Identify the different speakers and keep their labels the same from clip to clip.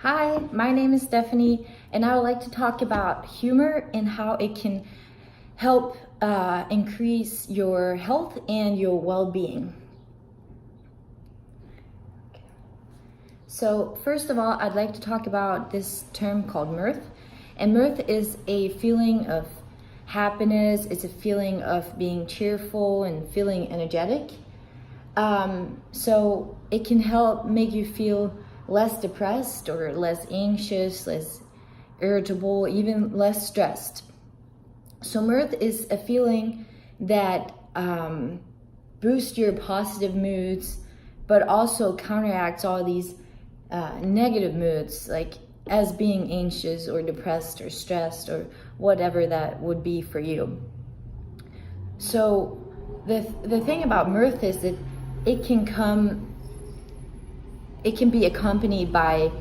Speaker 1: Hi, my name is Stephanie, and I would like to talk about humor and how it can help increase your health and your well-being. So first of all, I'd like to talk about this term called mirth. And mirth is a feeling of happiness, it's a feeling of being cheerful and feeling energetic. So it can help make you feel less depressed or less anxious, less irritable, even less stressed. So mirth is a feeling that boosts your positive moods, but also counteracts all these negative moods, like as being anxious or depressed or stressed or whatever that would be for you. So the thing about mirth is that it can be accompanied by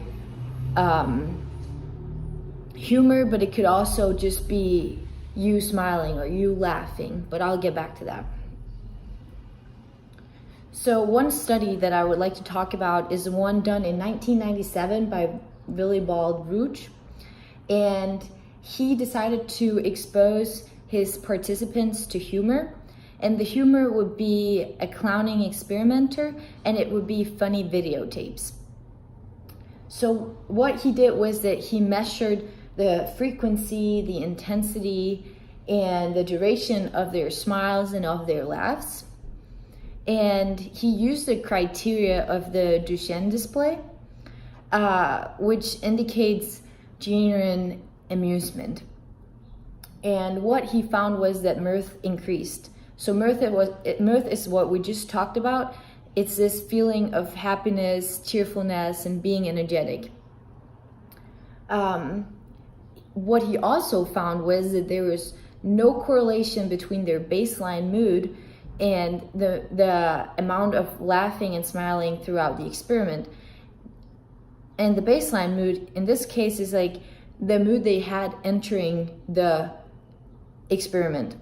Speaker 1: humor, but it could also just be you smiling or you laughing, but I'll get back to that. So one study that I would like to talk about is the one done in 1997 by Willibald Ruch, and he decided to expose his participants to humor. And the humor would be a clowning experimenter, and it would be funny videotapes. So what he did was that he measured the frequency, the intensity, and the duration of their smiles and of their laughs. And he used the criteria of the Duchenne display, which indicates genuine amusement. And what he found was that mirth increased. So mirth is what we just talked about. It's this feeling of happiness, cheerfulness, and being energetic. What he also found was that there was no correlation between their baseline mood and the amount of laughing and smiling throughout the experiment. And the baseline mood in this case is like the mood they had entering the experiment.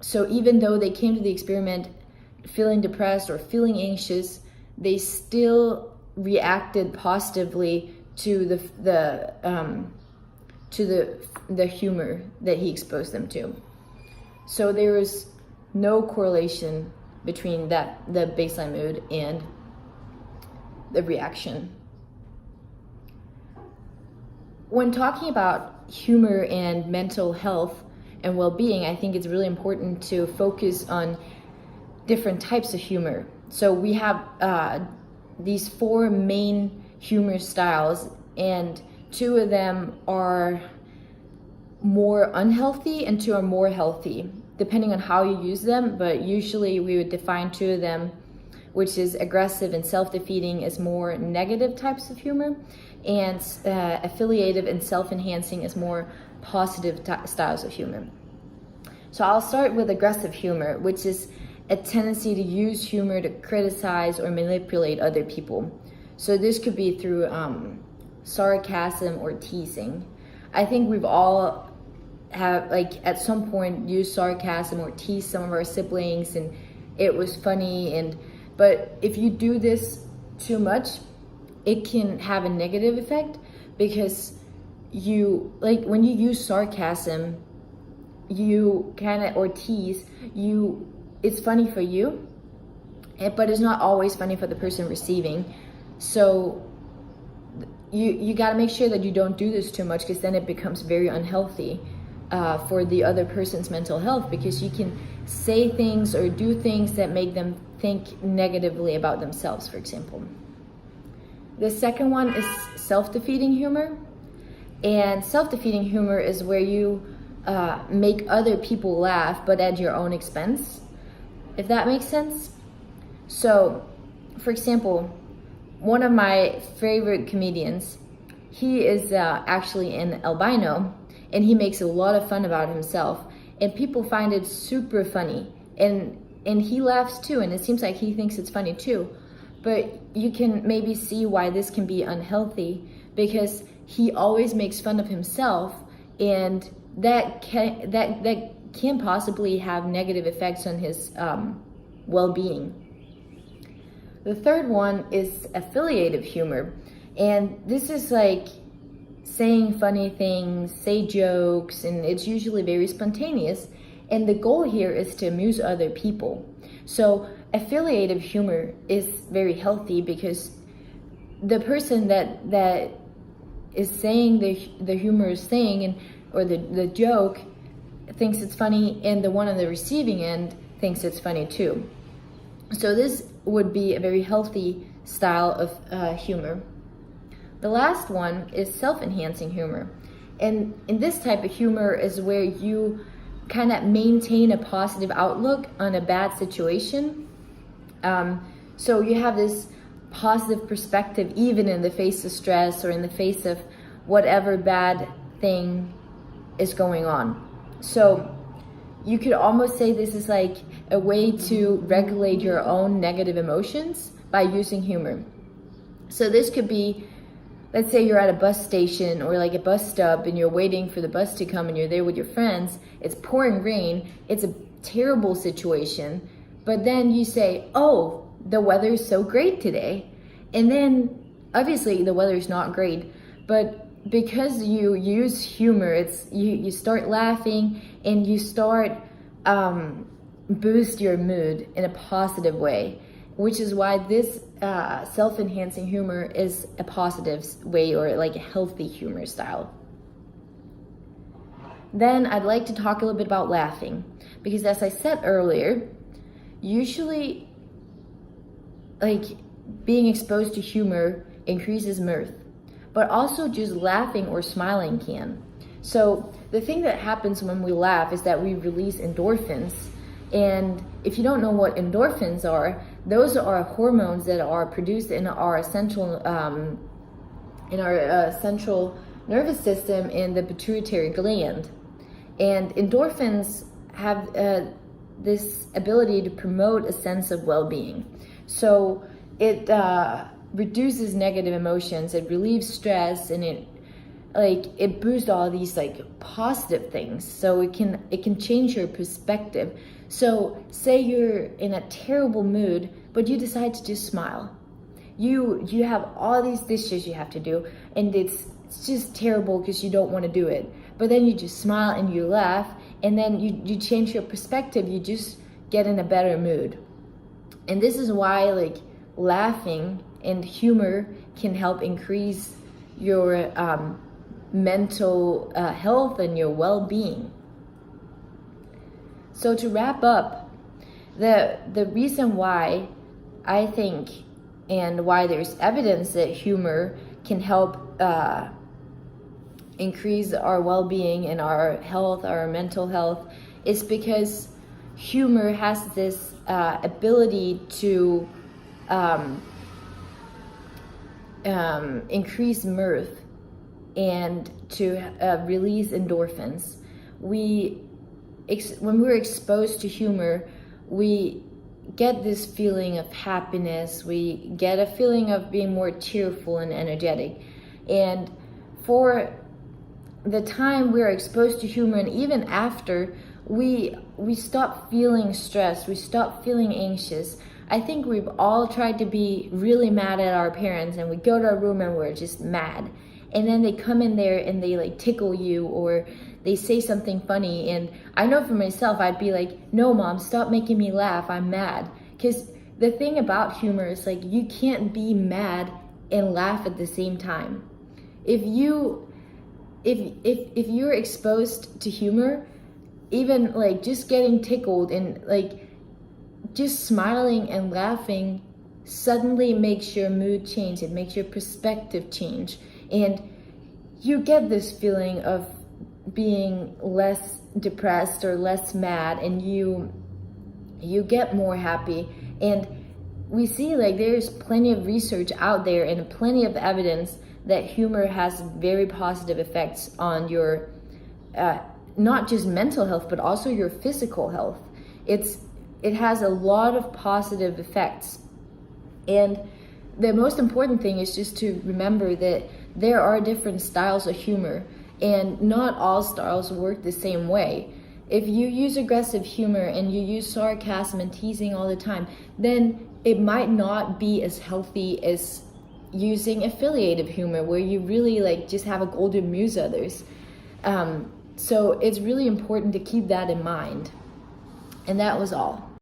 Speaker 1: So even though they came to the experiment feeling depressed or feeling anxious, they still reacted positively to the humor that he exposed them to. So there was no correlation between the baseline mood and the reaction. When talking about humor and mental health and well-being, I think it's really important to focus on different types of humor. So we have these four main humor styles, and two of them are more unhealthy and two are more healthy, depending on how you use them. But usually we would define two of them, which is aggressive and self-defeating, as more negative types of humor, and affiliative and self-enhancing as more positive styles of humor. So I'll start with aggressive humor, which is a tendency to use humor to criticize or manipulate other people. So this could be through sarcasm or teasing. I think we've all have, like, at some point used sarcasm or teased some of our siblings, and it was funny. But if you do this too much, it can have a negative effect, because when you use sarcasm, or tease, it's funny for you, but it's not always funny for the person receiving. So you got to make sure that you don't do this too much, because then it becomes very unhealthy for the other person's mental health, because you can say things or do things that make them think negatively about themselves, for example. The second one is self-defeating humor. And self-defeating humor is where you make other people laugh, but at your own expense, if that makes sense. So, for example, one of my favorite comedians, he is actually an albino, and he makes a lot of fun about himself, and people find it super funny, and he laughs too, and it seems like he thinks it's funny too. But you can maybe see why this can be unhealthy, because he always makes fun of himself, and that can possibly have negative effects on his well-being. The third one is affiliative humor, And this is like saying funny things, say jokes, and it's usually very spontaneous. And the goal here is to amuse other people. So affiliative humor is very healthy because the person that is saying the humorous thing or the joke thinks it's funny, and the one on the receiving end thinks it's funny too. So this would be a very healthy style of humor. The last one is self-enhancing humor. And in this type of humor is where you kind of maintain a positive outlook on a bad situation. So you have this positive perspective even in the face of stress or in the face of whatever bad thing is going on. So you could almost say this is like a way to regulate your own negative emotions by using humor. So this could be, let's say you're at a bus station or like a bus stop and you're waiting for the bus to come and you're there with your friends. It's pouring rain. It's a terrible situation. But then you say, oh, the weather is so great today. And then obviously the weather is not great, but because you use humor, it's you start laughing and you start boost your mood in a positive way, which is why this self-enhancing humor is a positive way, or like a healthy humor style. Then I'd like to talk a little bit about laughing, because as I said earlier, usually like being exposed to humor increases mirth, but also just laughing or smiling can. So the thing that happens when we laugh is that we release endorphins. And if you don't know what endorphins are, those are hormones that are produced in our central nervous system in the pituitary gland. And endorphins have this ability to promote a sense of well-being. So it reduces negative emotions, it relieves stress, and it boosts all these like positive things. So it can change your perspective. So say you're in a terrible mood, but you decide to just smile. You have all these dishes you have to do, and it's just terrible because you don't want to do it. But then you just smile and you laugh, and then you change your perspective. You just get in a better mood. And this is why like laughing and humor can help increase your mental health and your well-being. So to wrap up, the reason why I think and why there's evidence that humor can help increase our well-being and our health, our mental health, is because humor has this ability to increase mirth and to release endorphins. When we're exposed to humor, we get this feeling of happiness. We get a feeling of being more cheerful and energetic. And for the time we're exposed to humor, and even after, we stop feeling stressed, we stop feeling anxious. I think we've all tried to be really mad at our parents, and we go to our room and we're just mad. And then they come in there and they like tickle you, or they say something funny. And I know for myself, I'd be like, no, Mom, stop making me laugh. I'm mad. Because the thing about humor is like, you can't be mad and laugh at the same time. If you're exposed to humor, even like just getting tickled and like just smiling and laughing suddenly makes your mood change. It makes your perspective change. And you get this feeling of being less depressed or less mad, and you get more happy. And we see like there's plenty of research out there and plenty of evidence that humor has very positive effects on your not just mental health, but also your physical health. It has a lot of positive effects. And the most important thing is just to remember that there are different styles of humor, and not all styles work the same way. If you use aggressive humor and you use sarcasm and teasing all the time, then it might not be as healthy as using affiliative humor where you really like just have a golden muse others. So it's really important to keep that in mind. And that was all.